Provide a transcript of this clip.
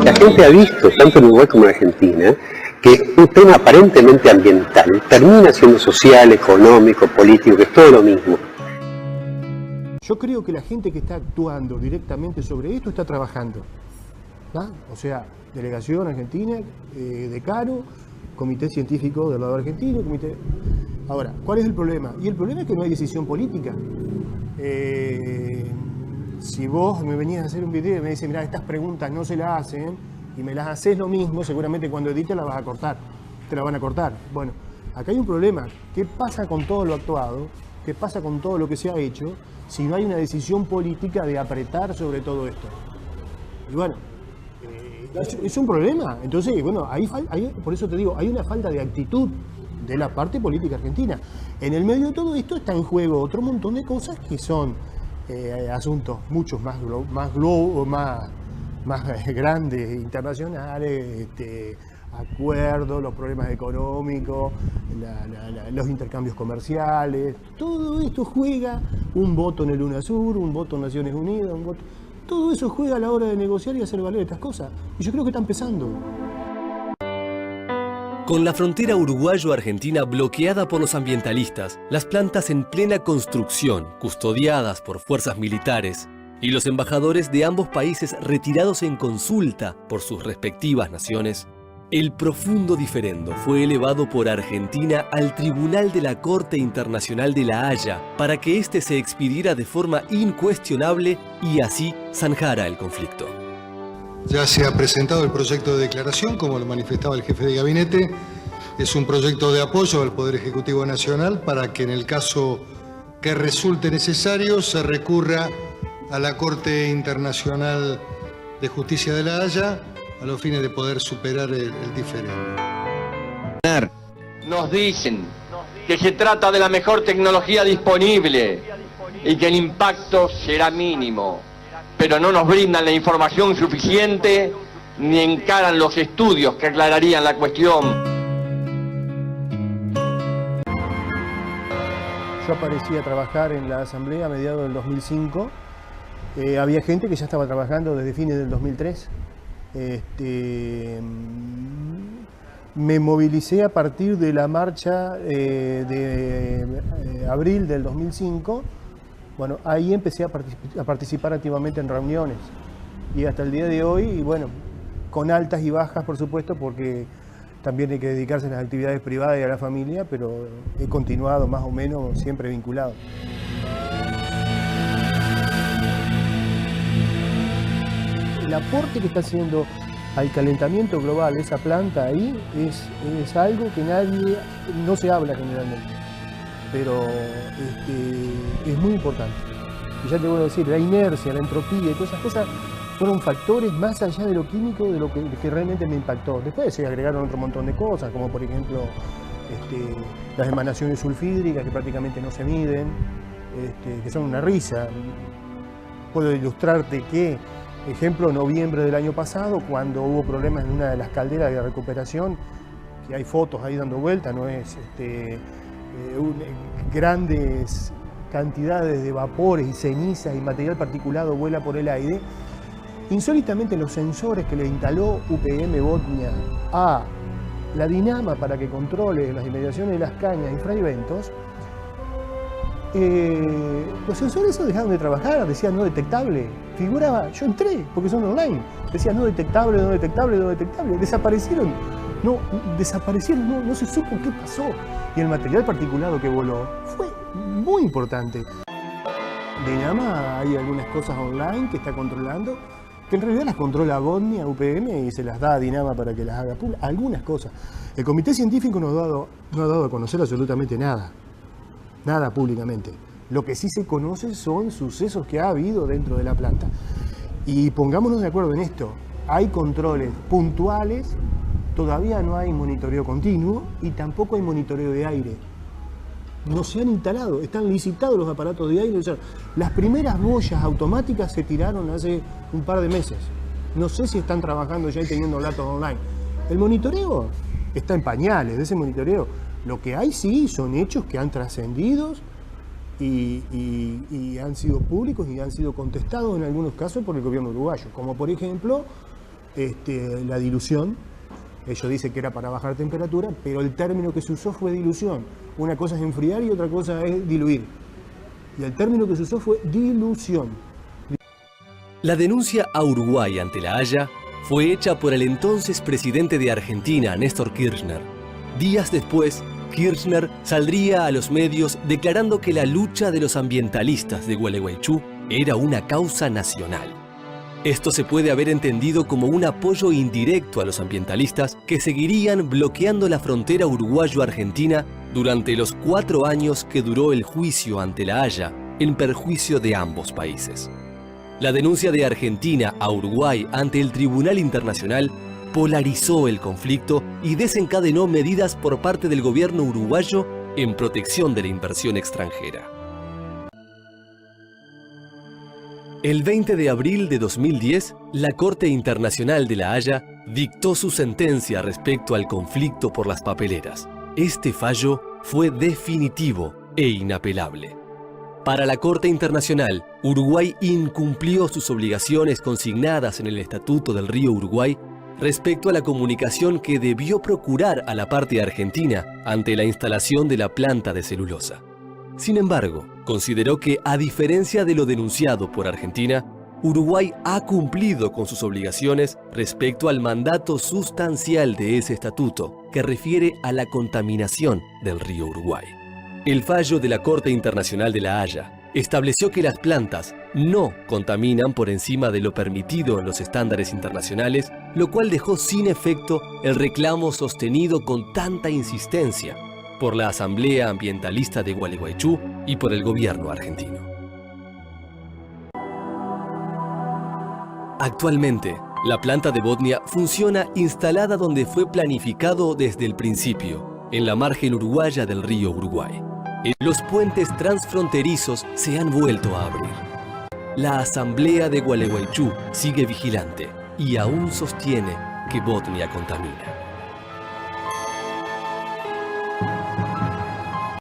La gente ha visto, tanto en Uruguay como en Argentina, que un tema aparentemente ambiental termina siendo social, económico, político, que es todo lo mismo. Yo creo que la gente que está actuando directamente sobre esto está trabajando, ¿va? O sea, delegación argentina, decano, comité científico del lado argentino, comité... Ahora, ¿cuál es el problema? Y el problema es que no hay decisión política. Si vos me venías a hacer un video y me dices, mirá, estas preguntas no se las hacen, y me las haces lo mismo, seguramente cuando edites la vas a cortar, te la van a cortar. Bueno, acá hay un problema. ¿Qué pasa con todo lo actuado? ¿Qué pasa con todo lo que se ha hecho si no hay una decisión política de apretar sobre todo esto? Y bueno, es un problema. Entonces, bueno, por eso te digo, hay una falta de actitud de la parte política argentina. En el medio de todo esto está en juego otro montón de cosas que son asuntos muchos más grandes, internacionales, acuerdos, los problemas económicos, los intercambios comerciales. Todo esto juega, un voto en el UNASUR, un voto en Naciones Unidas, un voto... Todo eso juega a la hora de negociar y hacer valer estas cosas. Y yo creo que está empezando. Con la frontera uruguayo-argentina bloqueada por los ambientalistas, las plantas en plena construcción, custodiadas por fuerzas militares, y los embajadores de ambos países retirados en consulta por sus respectivas naciones, el profundo diferendo fue elevado por Argentina al Tribunal de la Corte Internacional de La Haya para que éste se expidiera de forma incuestionable y así zanjara el conflicto. Ya se ha presentado el proyecto de declaración, como lo manifestaba el jefe de gabinete. Es un proyecto de apoyo al Poder Ejecutivo Nacional para que en el caso que resulte necesario se recurra a la Corte Internacional de Justicia de La Haya a los fines de poder superar el diferendo. Nos dicen que se trata de la mejor tecnología disponible y que el impacto será mínimo, pero no nos brindan la información suficiente ni encaran los estudios que aclararían la cuestión. Yo aparecí a trabajar en la Asamblea a mediados del 2005. Había gente que ya estaba trabajando desde fines del 2003. Me movilicé a partir de la marcha de abril del 2005. Bueno, ahí empecé a participar activamente en reuniones y hasta el día de hoy, y bueno, con altas y bajas por supuesto, porque también hay que dedicarse a las actividades privadas y a la familia, pero he continuado más o menos siempre vinculado. El aporte que está haciendo al calentamiento global esa planta ahí es algo que no se habla generalmente, pero es muy importante. Y ya te voy a decir, la inercia, la entropía y todas esas cosas fueron factores más allá de lo químico, de lo que realmente me impactó. Después se agregaron otro montón de cosas, como por ejemplo las emanaciones sulfídricas que prácticamente no se miden, que son una risa. Puedo ilustrarte que, ejemplo, noviembre del año pasado, cuando hubo problemas en una de las calderas de recuperación, que hay fotos ahí dando vuelta, no es grandes cantidades de vapores y cenizas y material particulado vuela por el aire. Insólitamente, los sensores que le instaló UPM Botnia a la Dinama para que controle las inmediaciones de las cañas y fraiventos, los sensores esos dejaron de trabajar, decían no detectable. Figuraba, yo entré, porque son online, decía no detectable, no detectable, no detectable. Desaparecieron, no se supo qué pasó. Y el material particulado que voló fue muy importante. Dinama, hay algunas cosas online que está controlando, que en realidad las controla Botnia, UPM, y se las da a Dinama para que las haga públicas. Algunas cosas. El comité científico no ha dado a conocer absolutamente nada. Nada públicamente. Lo que sí se conoce son sucesos que ha habido dentro de la planta. Y pongámonos de acuerdo en esto. Hay controles puntuales, todavía no hay monitoreo continuo y tampoco hay monitoreo de aire. No se han instalado, están licitados los aparatos de aire. O sea, las primeras boyas automáticas se tiraron hace un par de meses. No sé si están trabajando ya y teniendo datos online. El monitoreo está en pañales, de ese monitoreo. Lo que hay sí son hechos que han trascendido y han sido públicos y han sido contestados en algunos casos por el gobierno uruguayo, como por ejemplo la dilución. Ellos dicen que era para bajar temperatura, pero el término que se usó fue dilución. Una cosa es enfriar y otra cosa es diluir. Y el término que se usó fue dilución. La denuncia a Uruguay ante La Haya fue hecha por el entonces presidente de Argentina, Néstor Kirchner. Días después, Kirchner saldría a los medios declarando que la lucha de los ambientalistas de Gualeguaychú era una causa nacional. Esto se puede haber entendido como un apoyo indirecto a los ambientalistas que seguirían bloqueando la frontera uruguayo-argentina durante los 4 años que duró el juicio ante La Haya en perjuicio de ambos países. La denuncia de Argentina a Uruguay ante el Tribunal Internacional polarizó el conflicto y desencadenó medidas por parte del gobierno uruguayo en protección de la inversión extranjera. El 20 de abril de 2010, la Corte Internacional de La Haya dictó su sentencia respecto al conflicto por las papeleras. Este fallo fue definitivo e inapelable. Para la Corte Internacional, Uruguay incumplió sus obligaciones consignadas en el Estatuto del Río Uruguay respecto a la comunicación que debió procurar a la parte argentina ante la instalación de la planta de celulosa. Sin embargo, consideró que, a diferencia de lo denunciado por Argentina, Uruguay ha cumplido con sus obligaciones respecto al mandato sustancial de ese estatuto, que refiere a la contaminación del río Uruguay. El fallo de la Corte Internacional de La Haya estableció que las plantas no contaminan por encima de lo permitido en los estándares internacionales, lo cual dejó sin efecto el reclamo sostenido con tanta insistencia por la Asamblea Ambientalista de Gualeguaychú y por el gobierno argentino. Actualmente, la planta de Botnia funciona instalada donde fue planificado desde el principio, en la margen uruguaya del río Uruguay. Los puentes transfronterizos se han vuelto a abrir. La Asamblea de Gualeguaychú sigue vigilante y aún sostiene que Botnia contamina.